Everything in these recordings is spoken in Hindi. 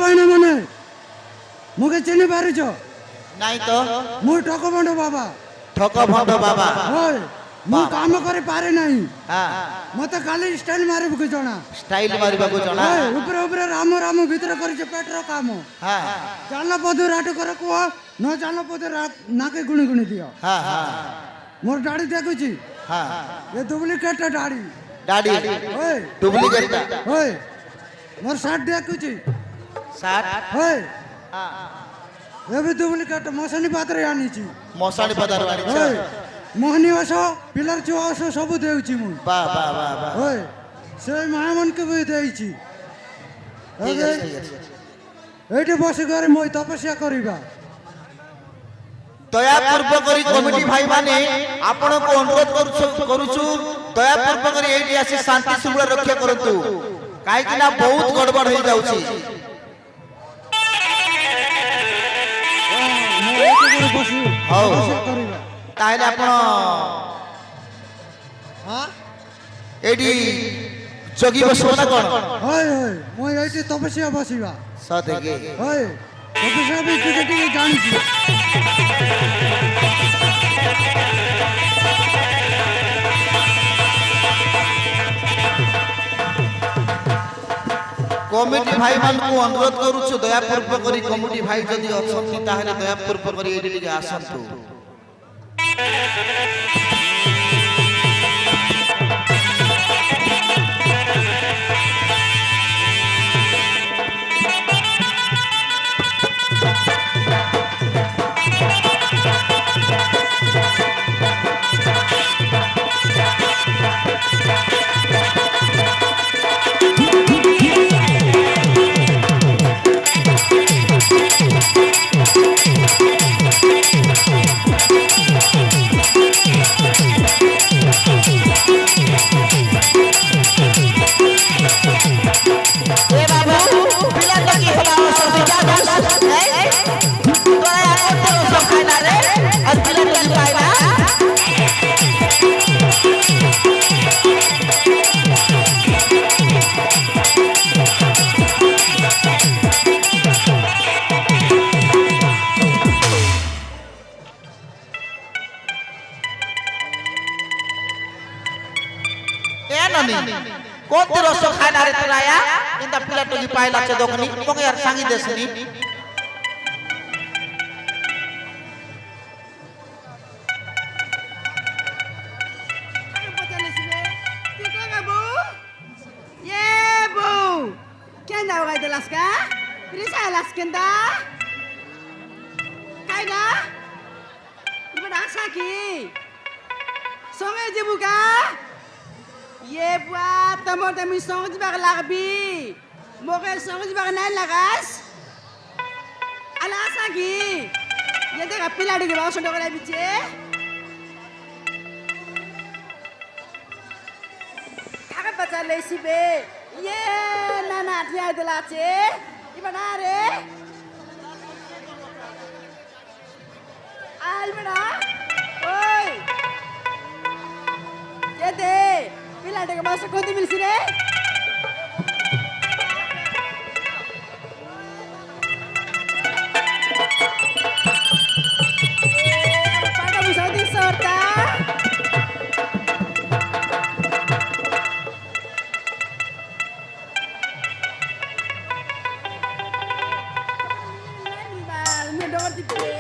बहन मने मुके चिन्ह पारिछ नहीं तो मु ठकबंड बाबा ठकभंड बाबा होय मु काम करे पारे नहीं हाँ मते खाली स्टाइल मारे बुके जणा स्टाइल मारिबा को जणा होय ऊपर ऊपर राम राम भीतर करिछ पेटर काम हाँ जान पद राट कर को न जान पद नाके गुणी गुणी दियो हाँ हाँ मोर दाढ़ी देखुची हाँ ये डुप्लीकेट दाढ़ी दाढ़ी होय डुप्लीकेट होय मोर शर्ट देखुची सात होय हाँ ये भी डुप्लीकेट मौसनी पात्र आनीची मसाणी पदार वाली होय मोहनी ओसो पिलर चो ओसो सब देउची मु बा बा बा बा होय से महामन के भी देइची ठीक है ठीक है एठी बस करे मोय तपस्या करिबा दयापूर्वक करी कमिटी भाई माने आपण को अनुरोध करूछु दयापूर्वक करी एठी आसी शांति शृंखला रक्षा करंतु काहे कि ना बहुत गड़बड़ हो जाउची हां हां करिबा ताहेले आपण हां एठी जगी बसो ना कोन होय होय मोय एठी तपस्या बसिबा सते के होय तपस्या भी टिके जानिची कमिटी भाई मान को अनुरोध करूछु दयापूर्वक करी कमिटी भाई जदी अछंती ताहेले दयापूर्वक करी एठी टिके आसंतु कोणते रस खाणार रे तुला या इंदा पिला टोगी पायला चे दोकनी मग यार सांगी देसनी ये buat temo-temi song di bawah larbi, mokel song di bawah naik lagas, alas lagi, ya deh kapil ada di bawah sondok ada bice, kakak baca lesi be, ye nana dia ada lace, di mana re, almana, oi, ya deh. Ada ke masuk kau timil sini? Pada musuh di sorta. Ini dong tipe.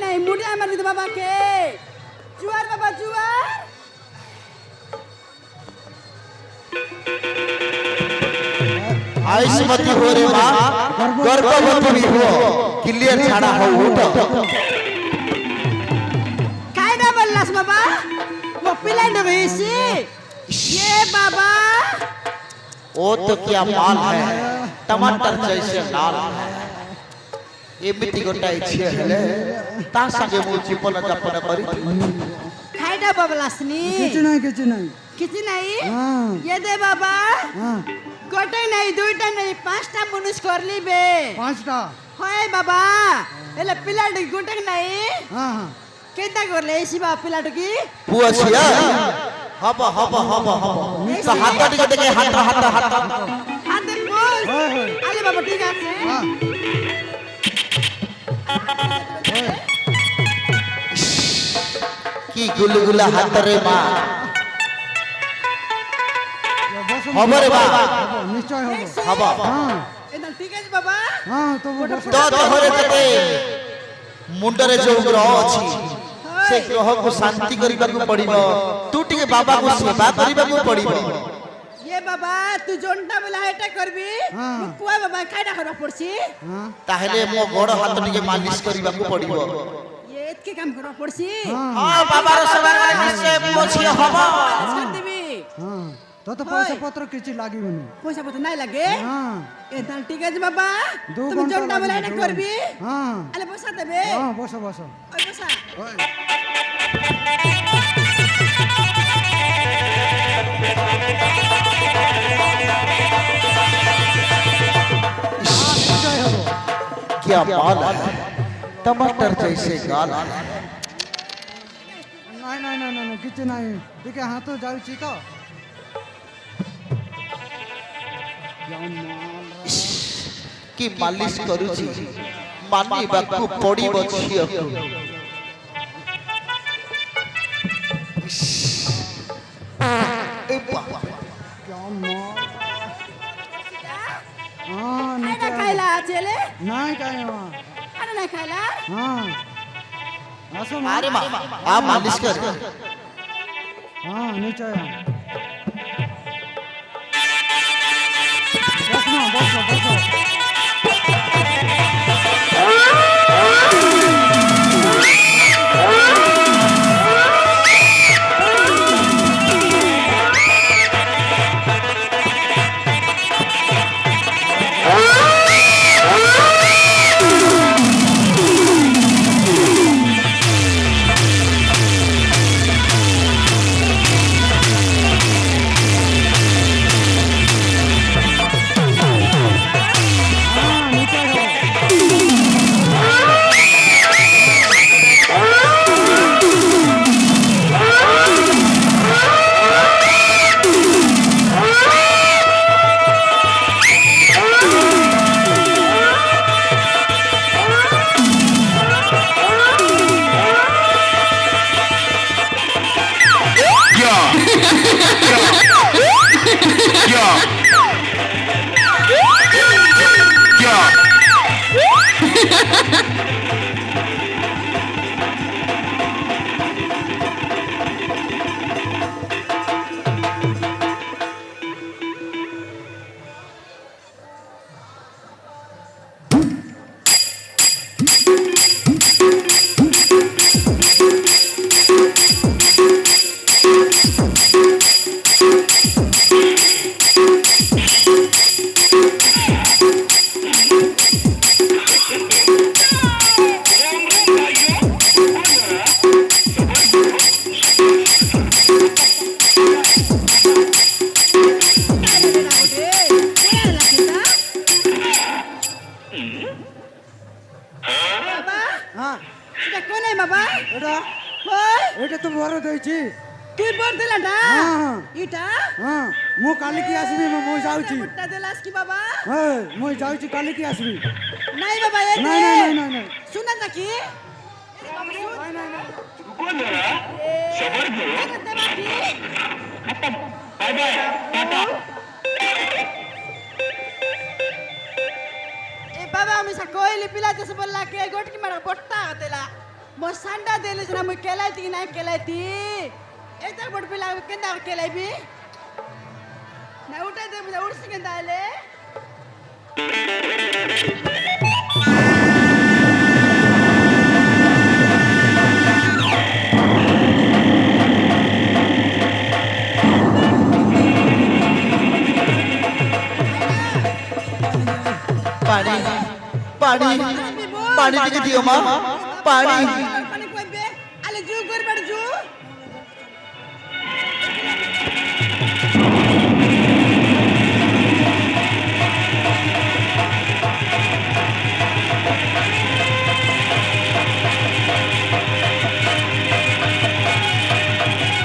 नहीं मुड़ी आमर दिद बाबा के जुआर बाबा जुआर आयुष्मती हो रे माँ गर्भवती भी हो क्लियर छाड़ा हो उठ काय ना बोललास बाबा वो पिला नगेसी ये बाबा वो तो क्या माल है टमाटर जैसे लाल है एमिति गोटाए छिए हेले ता संगे मु जीवन यापन करी काय ना बोललासनी কিছু নাই किती नाही হ্যাঁ ये दे बाबा হ্যাঁ गोटे नाही दुईटा नाही पांचटा मनुष्य करली बे পাঁচটা होय बाबा एले पिलाट गोटे नाही হ্যাঁ হ্যাঁ केता करले एसी बा पिलाट की पुआ छिया हब हब हब हब तो हाथ टिके देखे हाथ हाथ हाथ हाथ देख बोल হয় হয় आले बाबा ठीक আছে হ্যাঁ की गुलगुला हाथ रे माँ বসো হবরে বা নিশ্চয় হবো হব হ্যাঁ एदा ठीक আছে बाबा হ্যাঁ তবু বসো तो तोहरे तते मुंडरे जो ग्रह अछि से ग्रह को शांति करिबा को पड़िबो तू टिके बाबा को सेवा करिबा को पड़िबो ये बाबा तू जोंटा बोला हेटा करबी हाँ। कुआ बाबा कायडा करबा पड़सी হ্যাঁ ताहेले मो गोड़ हाथ टिके मालिश करिबा को पड़िबो ये एतके काम करबा पड़सी হ্যাঁ हां बाबा रो सेवा करे निश्चय पोछी हबो कर देबी হ্যাঁ তত পয়সা পত্র কিছু লাগিবনি पैसा पता नहीं लगे হ্যাঁ एदा ठीक আছে बाबा दो तुम घंटा जोंटा बोला लगे, हेटा दो करबी হ্যাঁ আলে पैसा देबे হ্যাঁ বসো বসো ओय पैसा ওই নিশ্চয় হবো क्या माल है टमाटर जैसे गाल है নাই নাই নাই নাই কিছু নাই ଟିକେ হাত যাଉଛି ତ कि मालिश करूची मानिबाकू पड़िबो छियकू ए बाबा হ্যাঁ आयडा खायला चले নাই কাই आना नहीं खायला হ্যাঁ আসো মা अरे माँ आ मालिश कर হ্যাঁ নিশ্চয় বসো বসো বসো হ্যাঁ নিশ্চয় হবো बाबा হ্যাঁ এটা কোনে বাবা এটা কই এটা তো বড় ଦେଇଛି কি বল দিলাটা হ্যাঁ। ইটা হ্যাঁ ମୁଁ କାଲିକି ଆସିବି ମୁଁ ଯାଉଛି মুট্টা দিলাস কি বাবা হ্যাঁ ମୁଁ ଯାଉଛି କାଲିକି ଆସିବି নাই বাবা এ নাই নাই নাই নাই নাই শুনা নাকি ए बाबा मी सा कोइली पिला जस बोलला के गोटकी मारा बोट्टा हतेला मो सांडा देले जना मु केलायती नाही केलायती एता बोट पिला केंदा केलायबी ना उठाय दे मुझे उडसी केंदा आले পানি পানি পানি দিকে দিও মা পানি পানি কইবে আলে জু করবার জু